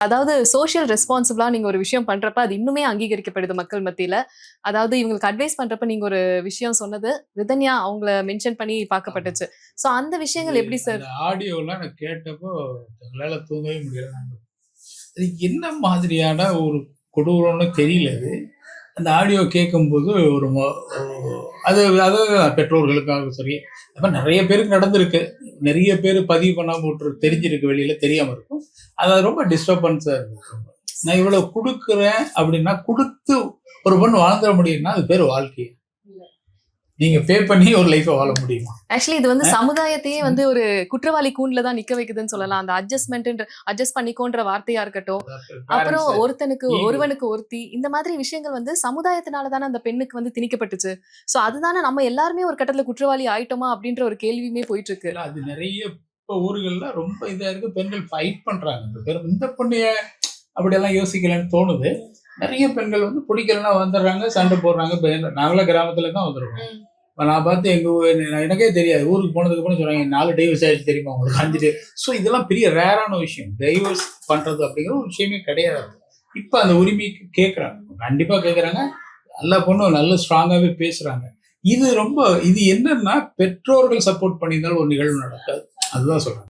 அதாவது சோஷியல் ரெஸ்பான்சிபிளா நீங்க ஒரு விஷயம் பண்றப்ப அது இன்னுமே அங்கீகரிக்கப்படுது மக்கள் மத்தியில. அதாவது இவங்களுக்கு அட்வைஸ் பண்றப்ப நீங்க ஒரு விஷயம் சொன்னது, ரிதன்யா அவங்கள மென்ஷன் பண்ணி ஆமா. பார்க்கப்பட்டுச்சு. சோ அந்த அது விஷயங்கள் எப்படி அந்த சார்? ஆடியோலாம் நான் கேட்டப்போ எங்களால தூங்கவே முடியல. அது என்ன மாதிரியான ஒரு கொடூரம்னு தெரியல அது. அந்த ஆடியோ கேட்கும்போது ஒரு அது அதாவது பெற்றோர்களுக்காக சரி, அப்ப நெறைய பேருக்கு நடந்திருக்கு. நெறைய பேர் பதிவு பண்ணாம தெரிஞ்சிருக்கு வெளியில தெரியாம இருக்கும். அது ரொம்ப டிஸ்டர்பன்ஸா இருந்துச்சு. நான் இவ்வளவு குடுக்குறேன் அப்படின்னா, குடுத்து ஒரு பொண்ணு வாழ்ந்துட முடியும்னா, அது பேரு வாழ்க்கை. நீங்க பே பண்ணி ஒரு லைஃப வாழ முடியுமா? ஆக்சுவலி இது சமுதாயத்தையே ஒரு குற்றவாளி கூண்டுல தான் நிக்க வைக்குதுன்னு சொல்லலாம். அந்த அட்ஜஸ்ட் பண்ணிக்கோன்ற வார்த்தையா இருக்கட்டும். அப்புறம் பேரண்ட்ஸ் ஈகோ. ஒருவனுக்கு ஒருத்தி இந்த மாதிரி விஷயங்கள் சமுதாயத்தினால தானே அந்த பெண்ணுக்கு திணிக்கப்பட்டுச்சு. சோ அதுதானே நம்ம எல்லாருமே ஒரு கட்டத்துல குற்றவாளி ஆயிட்டோமா அப்படின்ற ஒரு கேள்வியுமே போயிட்டு இருக்கு. இல்ல அது நெறைய இப்ப ஊர்கள்ல ரொம்ப இதா இருக்கு. பெண்கள் ஃபைட் பண்றாங்க. இந்த பொண்ணு ஏன் அப்படியெல்லாம் யோசிக்கலன்னு தோணுது. நெறைய பெண்கள் புடிக்கலன்னா வந்துடுறாங்க, சண்டை போடுறாங்க. நாங்கலாம் கிராமத்துல தான் வந்திருக்கோம். இப்ப நான் பார்த்து எனக்கே தெரியாது. ஊருக்கு போனதுக்கு அப்புறம் சொல்றாங்க, 4 டைவர்ஸ் ஆயிடுச்சு தெரியுமா உங்களுக்கு? 5 ஸோ இதெல்லாம் பெரிய ரேரான விஷயம். டைவர்ஸ் பண்றது அப்படிங்கிற ஒரு விஷயமே கிடையாது. இப்ப அந்த உரிமைக்கு கேட்கறாங்க. கண்டிப்பா கேட்கறாங்க. நல்ல பொண்ணு நல்ல ஸ்ட்ராங்காவே பேசுறாங்க. இது என்னன்னா பெற்றோர்கள் சப்போர்ட் பண்ணியிருந்தாலும் ஒரு நிகழ்வு நடக்காது. அதுதான் சொல்றேன்.